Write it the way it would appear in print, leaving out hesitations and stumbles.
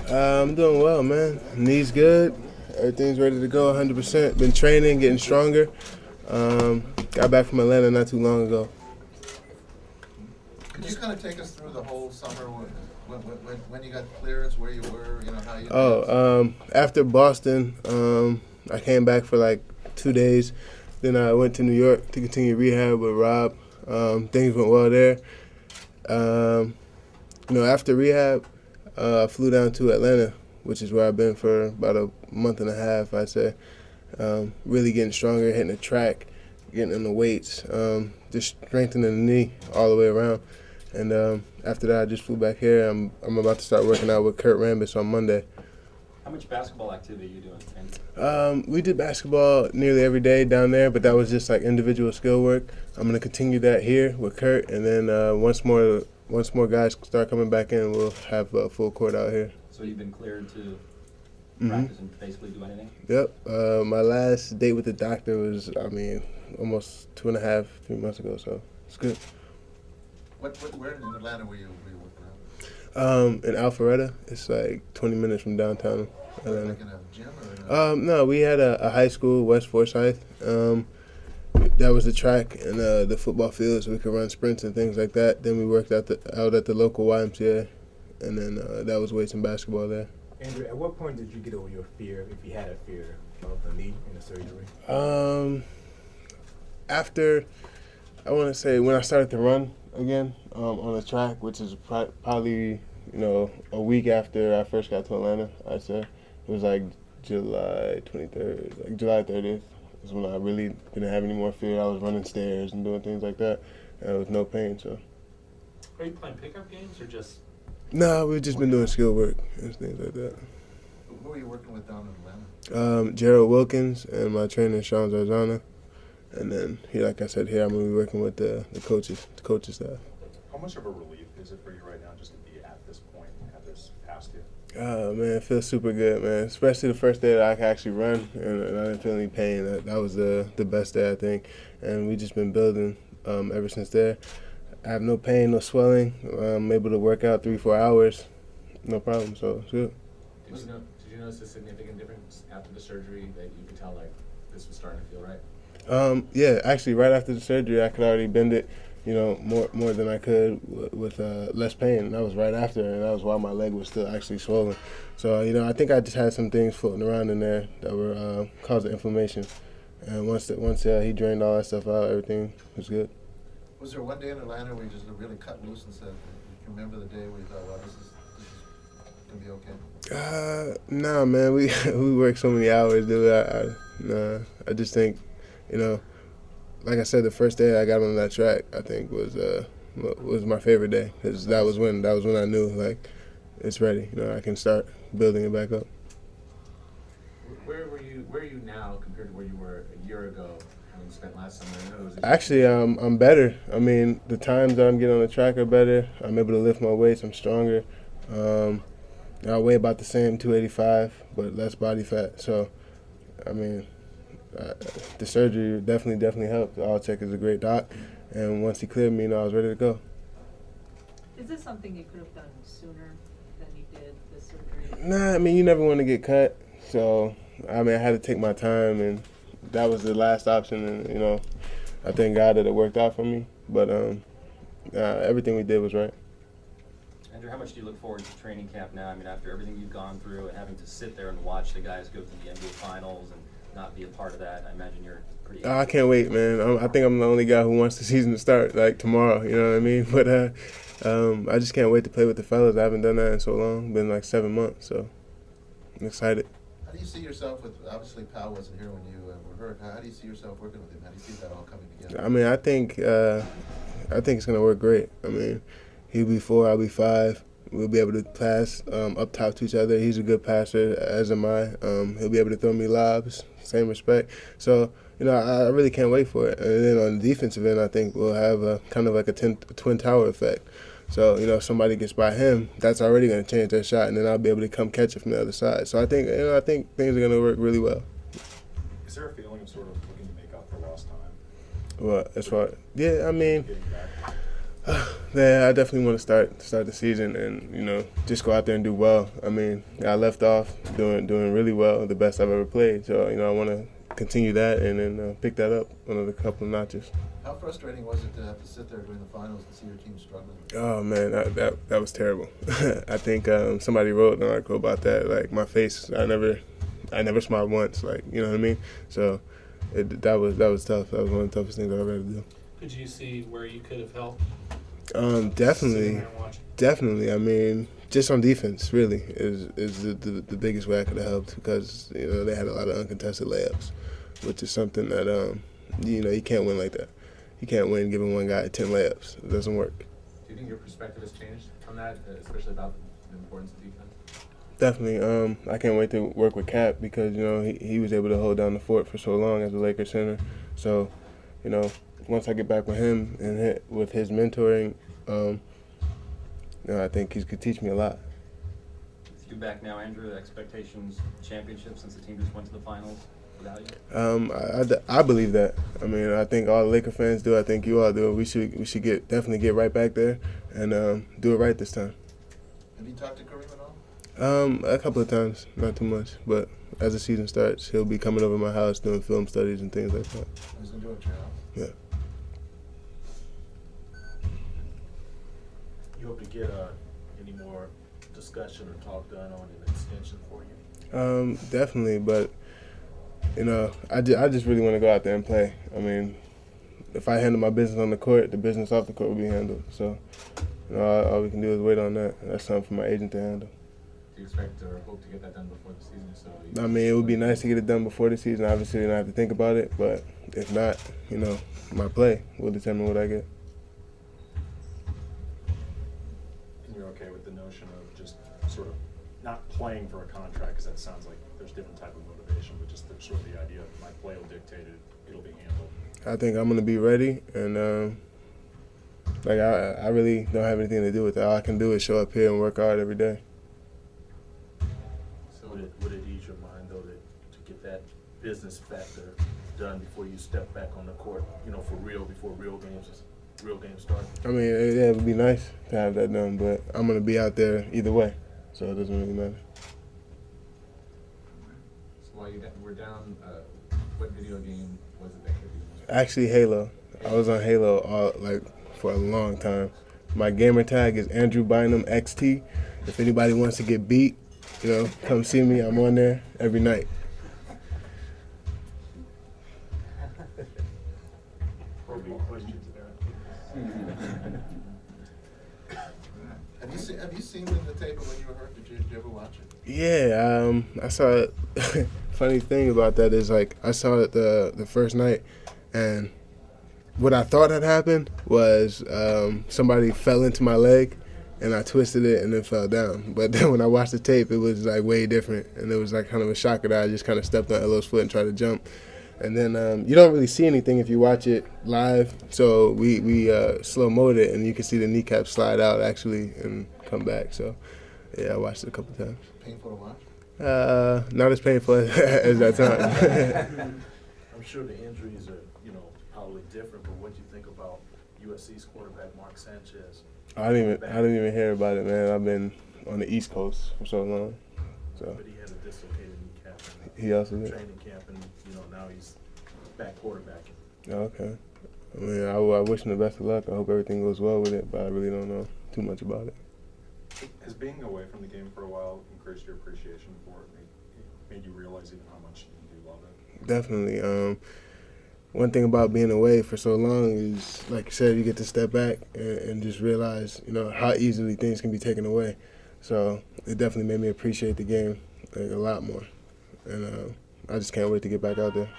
I'm doing well, man. Knee's good. Everything's ready to go 100%. Been training, getting stronger. Got back from Atlanta not too long ago. Could you kind of take us through the whole summer when you got clearance, where you were, how you After Boston, I came back for like 2 days. Then I went to New York to continue rehab with Rob. Things went well there. After rehab, I flew down to Atlanta, which is where I've been for about a month and a half, I'd say. Really getting stronger, hitting the track, getting in the weights, just strengthening the knee all the way around. And after that, I just flew back here. I'm about to start working out with Kurt Rambis on Monday. How much basketball activity are you doing? We did basketball nearly every day down there, but that was just like individual skill work. I'm going to continue that here with Kurt, and then once more guys start coming back in, we'll have a full court out here. So you've been cleared to practice and basically do anything? Yep. My last date with the doctor was, almost 2.5, 3 months ago, so it's good. Where in Atlanta were you working out? In Alpharetta. It's like 20 minutes from downtown Atlanta. Like in a gym or No, we had a high school, West Forsyth. That was the track and the football field, so we could run sprints and things like that. Then we worked out at the local YMCA, and then that was weights and basketball there. Andrew, at what point did you get over your fear, if you had a fear, of the knee and the surgery? After, I want to say, when I started to run again on the track, which is probably, a week after I first got to Atlanta, I'd say. It was like July 23rd, like July 30th is when I really didn't have any more fear. I was running stairs and doing things like that, and with no pain, so. Are you playing pickup games or just? No, we've just been doing skill work and things like that. Who were you working with down in Atlanta? Gerald Wilkins and my trainer, Sean Zarzana. And then, like I said, here I'm going to be working with the coaches staff. How much of a relief is it for you right now just to be at this point and have this past you? Man, it feels super good, man. Especially the first day that I could actually run and I didn't feel any pain. That was the best day, I think. And we've just been building ever since there. I have no pain, no swelling. I'm able to work out 3-4 hours, no problem, so it's good. Did you notice a significant difference after the surgery that you could tell, like, this was starting to feel right? Yeah, actually, right after the surgery, I could already bend it, more than I could with less pain. That was right after, and that was while my leg was still actually swollen. So, I think I just had some things floating around in there that were causing inflammation. And once he drained all that stuff out, everything was good. Was there one day in Atlanta where you just really cut loose and said, you remember the day where you thought, well, this is going to be okay? Nah, man, we work so many hours, dude. I just think, like I said, the first day I got on that track, I think was my favorite day, because that was when I knew, like, it's ready. I can start building it back up. Where are you now compared to where you were a year ago, having spent last summer? Actually, I'm better. The times that I'm getting on the track are better. I'm able to lift my weights. I'm stronger. I weigh about the same, 285, but less body fat. So, the surgery definitely helped. Alltech is a great doc, and once he cleared me, I was ready to go. Is this something you could have done sooner than you did, this surgery? Nah, you never want to get cut, so I had to take my time, and that was the last option, and I thank God that it worked out for me. But everything we did was right. Andrew, how much do you look forward to training camp now? After everything you've gone through and having to sit there and watch the guys go to the NBA Finals and not be a part of that, I imagine you're pretty. I can't wait, man. I think I'm the only guy who wants the season to start like tomorrow. You know what I mean? But I just can't wait to play with the fellas. I haven't done that in so long. Been like 7 months, so I'm excited. How do you see yourself with? Obviously, Powell wasn't here when you were hurt. How do you see yourself working with him? How do you see that all coming together? I think it's gonna work great. He'll be 4, I'll be 5. We'll be able to pass up top to each other. He's a good passer, as am I. He'll be able to throw me lobs, same respect. So, I really can't wait for it. And then on the defensive end, I think we'll have a kind of like a twin tower effect. So, if somebody gets by him, that's already going to change their shot, and then I'll be able to come catch it from the other side. So I think things are going to work really well. Is there a feeling of sort of looking to make up for lost time? Well, as far, yeah, Yeah, I definitely want to start the season and just go out there and do well. I mean, I left off doing really well, the best I've ever played. So I want to continue that and then pick that up another couple of notches. How frustrating was it to have to sit there during the finals and see your team struggling? Oh man, that was terrible. I think somebody wrote an article about that. Like my face, I never smiled once. Like you know what I mean. So that was tough. That was one of the toughest things I ever had to do. Could you see where you could have helped? Sitting Definitely. there and watching? Definitely. I mean, just on defense, really, is the biggest way I could have helped because they had a lot of uncontested layups, which is something that you can't win like that. You can't win giving one guy 10 layups. It doesn't work. Do you think your perspective has changed on that, especially about the importance of defense? Definitely. I can't wait to work with Cap because he was able to hold down the fort for so long as a Lakers center. So, once I get back with him and with his mentoring, I think he could teach me a lot. With you back now, Andrew, the expectations, championship since the team just went to the finals, without you? I believe that. I mean, I think all Laker fans do. I think you all do. We should definitely get right back there and do it right this time. Have you talked to Kareem at all? A couple of times, not too much, but as the season starts, he'll be coming over to my house doing film studies and things like that. He's gonna do it at your house. Yeah. You hope to get any more discussion or talk done on an extension for you? Definitely, but I just really want to go out there and play. I mean, if I handle my business on the court, the business off the court will be handled. So, all we can do is wait on that. That's something for my agent to handle. Do you expect or hope to get that done before the season? So I mean, it would be nice to get it done before the season. Obviously, you don't have to think about it, but if not, my play will determine what I get. And you're okay with the notion of just sort of not playing for a contract, because that sounds like there's different type of motivation, but just sort of the idea of my play will dictate it, it'll be handled. I think I'm going to be ready, and I really don't have anything to do with it. All I can do is show up here and work hard every day. So would it ease your mind, though, to get that business factor done before you step back on the court, for real, before real games start? I mean, it would be nice to have that done, but I'm going to be out there either way, so it doesn't really matter. So while you were down, what video game was it that could be? Actually, Halo. I was on Halo for a long time. My gamer tag is Andrew Bynum XT. If anybody wants to get beat, come see me. I'm on there every night. Probably questions there. Have you seen the tape of when you were hurt? Did you ever watch it? Yeah, I saw it. Funny thing about that is I saw it the first night, and what I thought had happened was somebody fell into my leg, and I twisted it and then fell down. But then when I watched the tape, it was way different, and it was kind of a shocker that I just kind of stepped on Elo's foot and tried to jump. And then you don't really see anything if you watch it live, so we slow-mo'd it, and you can see the kneecap slide out actually and come back. So yeah, I watched it a couple times. Painful to watch? Not as painful as that time. I'm sure the injuries are, probably different, but what do you think about USC's quarterback Mark Sanchez? I didn't even hear about it, man. I've been on the East Coast for so long. So But he had a dislocated kneecap he also in did. training camp, and now he's back quarterbacking. Okay. I mean, I wish him the best of luck. I hope everything goes well with it, but I really don't know too much about it. Has being away from the game for a while increased your appreciation for it, made you realize even how much you do love it? Definitely. One thing about being away for so long is, like you said, you get to step back and just realize, how easily things can be taken away. So it definitely made me appreciate the game a lot more. And I just can't wait to get back out there.